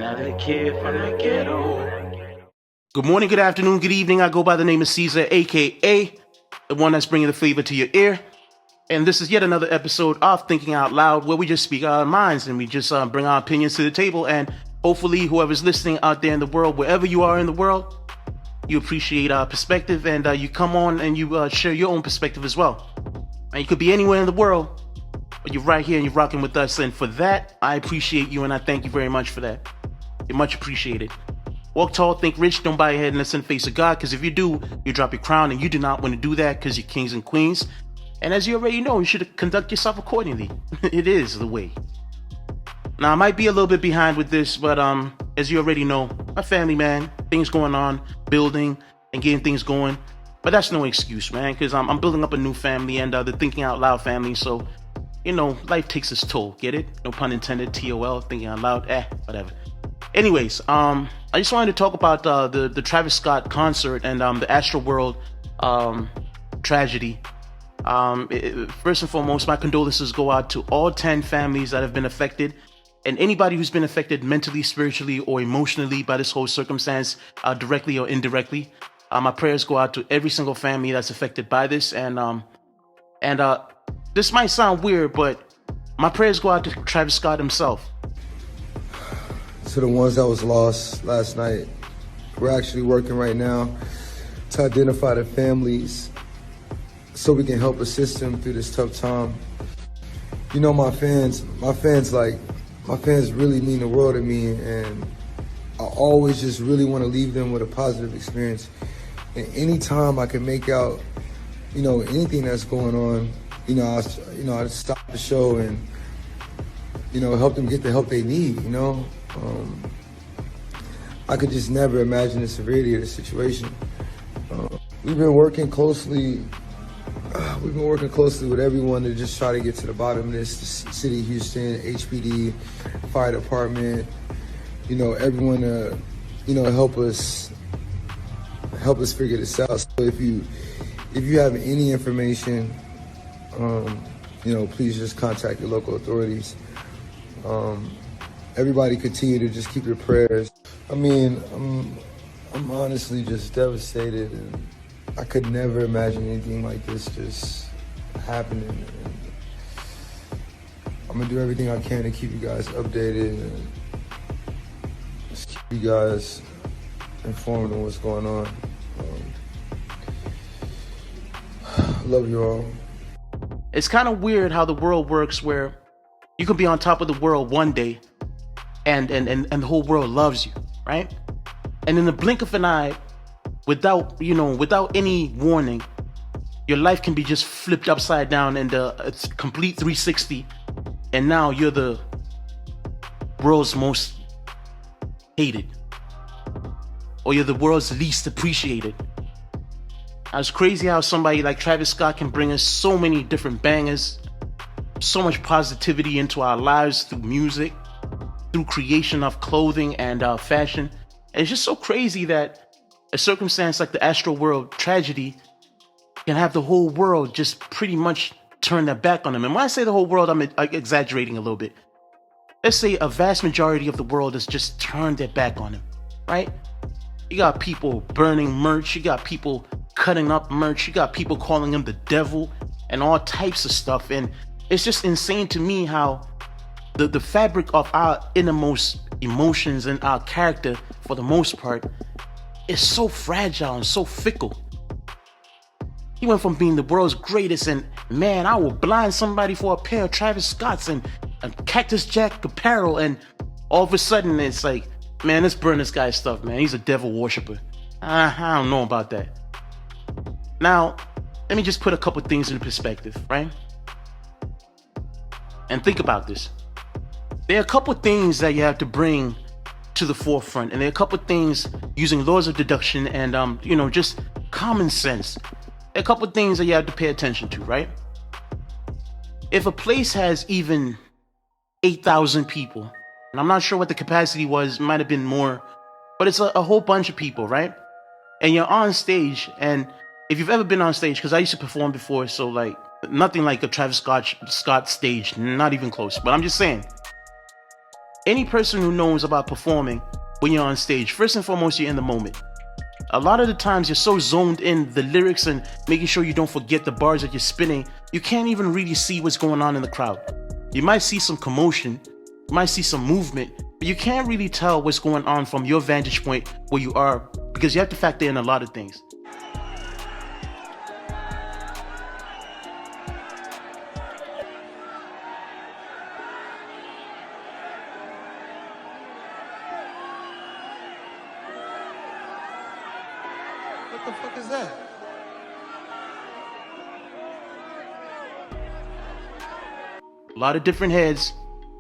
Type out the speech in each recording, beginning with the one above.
Another kid from the ghetto. Good morning, good afternoon, good evening. I go by the name of Caesar, aka the one that's bringing the flavor to your ear. And this is yet another episode of Thinking Out Loud, where we just speak our minds and we just bring our opinions to the table. And hopefully, whoever's listening out there in the world, wherever you are in the world, you appreciate our perspective and you come on and you share your own perspective as well. And you could be anywhere in the world, but you're right here and you're rocking with us. And for that, I appreciate you and I thank you very much for that. You're much appreciated. Walk tall, think rich, don't bow your head and listen in the face of God, because if you do, you drop your crown, and you do not want to do that because you're kings and queens. And as you already know, you should conduct yourself accordingly. It is the way. Now, I might be a little bit behind with this, but as you already know, my family, man, things going on, building and getting things going. But that's no excuse, man, because I'm building up a new family and the Thinking Out Loud family. So, you know, life takes its toll. Get it? No pun intended. TOL, Thinking Out Loud. Whatever. Anyways, I just wanted to talk about the Travis Scott concert and the Astroworld tragedy. First and foremost, my condolences go out to all 10 families that have been affected, and anybody who's been affected mentally, spiritually, or emotionally by this whole circumstance, directly or indirectly. My prayers go out to every single family that's affected by this, and this might sound weird, but my prayers go out to Travis Scott himself. To the ones that was lost last night. We're actually working right now to identify the families so we can help assist them through this tough time. You know, my fans really mean the world to me, and I always just really want to leave them with a positive experience. And anytime I can make out, you know, anything that's going on, I stop the show and, you know, help them get the help they need, you know. I could just never imagine the severity of the situation. We've been working closely with everyone to just try to get to the bottom of this. The City of Houston, HPD, Fire Department, you know, everyone to, you know, help us figure this out. So if you have any information, you know, please just contact your local authorities. Everybody continue to just keep your prayers. I mean, I'm honestly just devastated, and I could never imagine anything like this just happening. And I'm gonna do everything I can to keep you guys updated and just keep you guys informed on what's going on. I love you all. It's kind of weird how the world works, where you can be on top of the world one day and the whole world loves you, right? And in the blink of an eye, without any warning, your life can be just flipped upside down and it's complete 360, and now you're the world's most hated, or you're the world's least appreciated. It's crazy how somebody like Travis Scott can bring us so many different bangers, so much positivity into our lives through music, through creation of clothing and fashion. And it's just so crazy that a circumstance like the Astroworld tragedy can have the whole world just pretty much turn their back on him. And when I say the whole world, I'm exaggerating a little bit. Let's say a vast majority of the world has just turned their back on him, right? You got people burning merch, you got people cutting up merch, you got people calling him the devil and all types of stuff. And it's just insane to me how the fabric of our innermost emotions and our character, for the most part, is so fragile and so fickle. He went from being the world's greatest and, man, I will blind somebody for a pair of Travis Scotts and Cactus Jack apparel, and all of a sudden it's like, man, let's burn this guy's stuff, man. He's a devil worshiper. I don't know about that. Now, let me just put a couple things in perspective, right? And think about this. There are a couple things that you have to bring to the forefront, and there are a couple things using laws of deduction and just common sense. There are a couple things that you have to pay attention to, right? If a place has even 8,000 people, and I'm not sure what the capacity was, might have been more, but it's a whole bunch of people, right? And you're on stage, and if you've ever been on stage, because I used to perform before, so like nothing like a Travis Scott stage, not even close. But I'm just saying, Any person who knows about performing when you're on stage, first and foremost, you're in the moment. A lot of the times you're so zoned in the lyrics and making sure you don't forget the bars that you're spinning, you can't even really see what's going on in the crowd. You might see some commotion, you might see some movement, but you can't really tell what's going on from your vantage point where you are, because you have to factor in a lot of things. What the fuck is that? A lot of different heads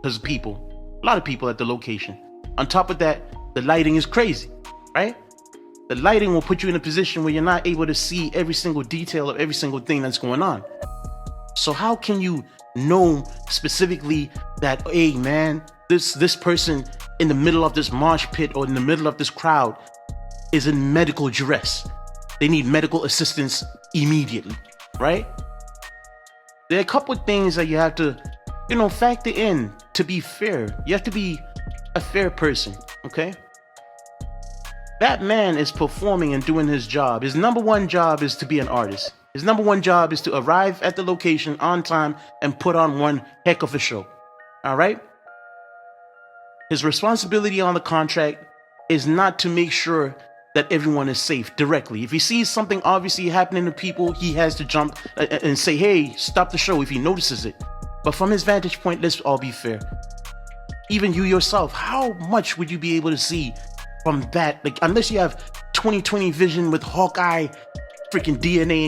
because of people. A lot of people at the location. On top of that, the lighting is crazy, right? The lighting will put you in a position where you're not able to see every single detail of every single thing that's going on. So how can you know specifically that, hey man, this person in the middle of this mosh pit or in the middle of this crowd is in medical duress? They need medical assistance immediately, right? There are a couple of things that you have to, factor in to be fair. You have to be a fair person, okay? That man is performing and doing his job. His number one job is to be an artist. His number one job is to arrive at the location on time and put on one heck of a show, all right? His responsibility on the contract is not to make sure that everyone is safe directly. If he sees something obviously happening to people, he has to jump and say, hey, stop the show if he notices it. But from his vantage point, let's all be fair. Even you yourself, how much would you be able to see from that? Like, unless you have 20/20 vision with Hawkeye freaking DNA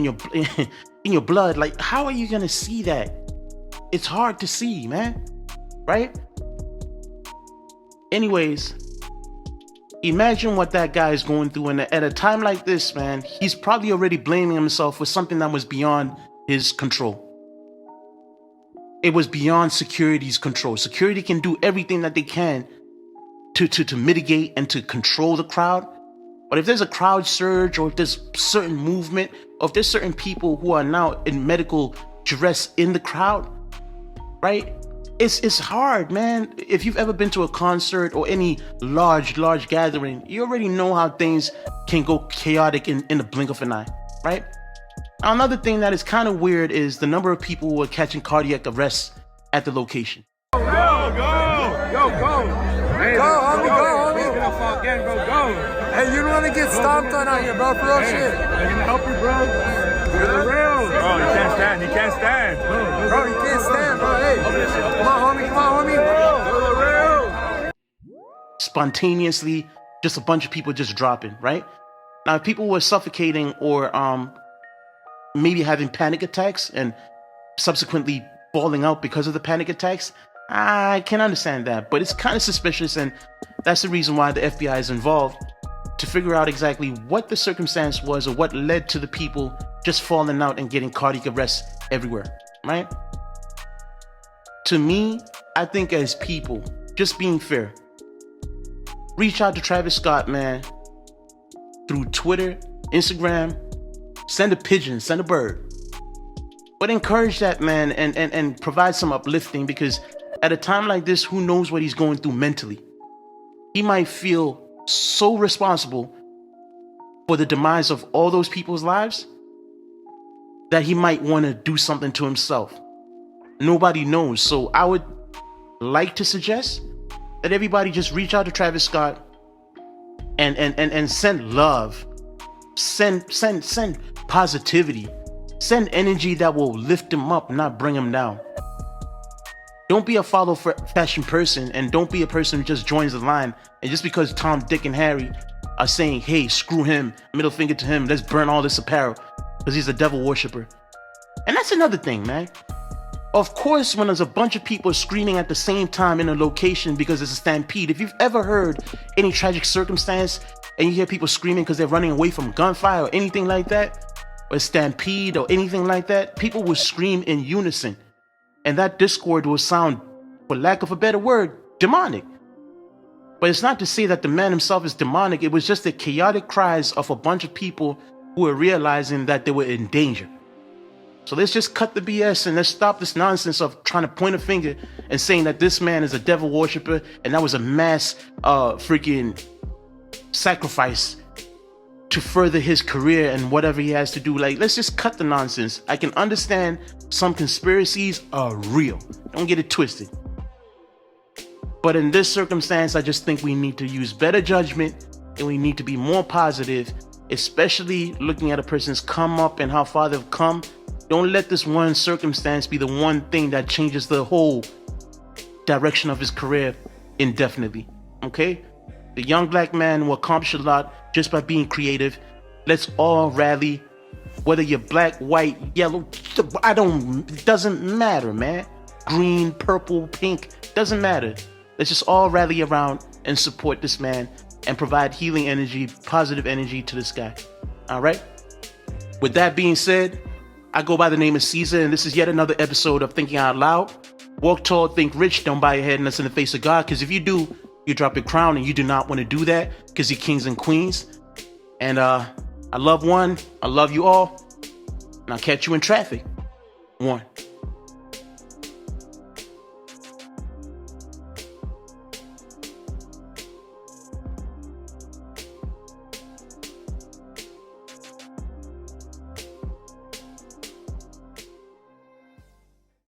in your blood, like, how are you gonna see that? It's hard to see, man, right? Anyways, imagine what that guy is going through, and at a time like this, man, he's probably already blaming himself for something that was beyond his control. It was beyond security's control. Security can do everything that they can to mitigate and to control the crowd. But if there's a crowd surge, or if there's certain movement, or if there's certain people who are now in medical duress in the crowd, right? It's hard, man. If you've ever been to a concert or any large gathering, you already know how things can go chaotic in the blink of an eye, right? Now, another thing that is kind of weird is the number of people who are catching cardiac arrests at the location. Go! Hey, go, homie, go. Hey, you don't want to get stomped on out here, bro, for real shit. I can help you, bro. For real. Bro, you can't stand. Bro, you can't stand, bro. Hey, come on, homie. For real. Spontaneously, just a bunch of people just dropping, right? Now, if people were suffocating or maybe having panic attacks and subsequently falling out because of the panic attacks, I can understand that, but it's kind of suspicious, and that's the reason why the FBI is involved, to figure out exactly what the circumstance was or what led to the people just falling out and getting cardiac arrests everywhere, right? To me, I think as people, just being fair, reach out to Travis Scott, man, through Twitter, Instagram, send a pigeon, send a bird. But encourage that man and provide some uplifting, because at a time like this, who knows what he's going through mentally? He might feel so responsible for the demise of all those people's lives that he might want to do something to himself. Nobody knows. So I would like to suggest that everybody just reach out to Travis Scott and send love, send positivity, send energy that will lift him up, not bring him down. Don't be a follow fashion person, and don't be a person who just joins the line. And just because Tom, Dick, and Harry are saying, hey, screw him, middle finger to him, let's burn all this apparel because he's a devil worshiper. And that's another thing, man. Of course, when there's a bunch of people screaming at the same time in a location because it's a stampede, if you've ever heard any tragic circumstance and you hear people screaming because they're running away from gunfire or anything like that, or a stampede or anything like that, people will scream in unison. And that discord will sound, for lack of a better word, demonic. But it's not to say that the man himself is demonic. It was just the chaotic cries of a bunch of people who were realizing that they were in danger. So let's just cut the BS and let's stop this nonsense of trying to point a finger and saying that this man is a devil worshiper and that was a mass freaking sacrifice to further his career and whatever he has to do. Like, let's just cut the nonsense. I can understand some conspiracies are real. Don't get it twisted. But in this circumstance, I just think we need to use better judgment and we need to be more positive, especially looking at a person's come up and how far they've come. Don't let this one circumstance be the one thing that changes the whole direction of his career indefinitely. Okay? The young black man will accomplish a lot just by being creative. Let's all rally. Whether you're black, white, yellow, it doesn't matter, man. Green, purple, pink, doesn't matter. Let's just all rally around and support this man and provide healing energy, positive energy to this guy. All right? With that being said, I go by the name of Caesar, and this is yet another episode of Thinking Out Loud. Walk tall, think rich, don't bow your head unless in the face of God, because if you do, you drop your crown, and you do not want to do that because you're kings and queens. And I love one, I love you all, and I'll catch you in traffic. One.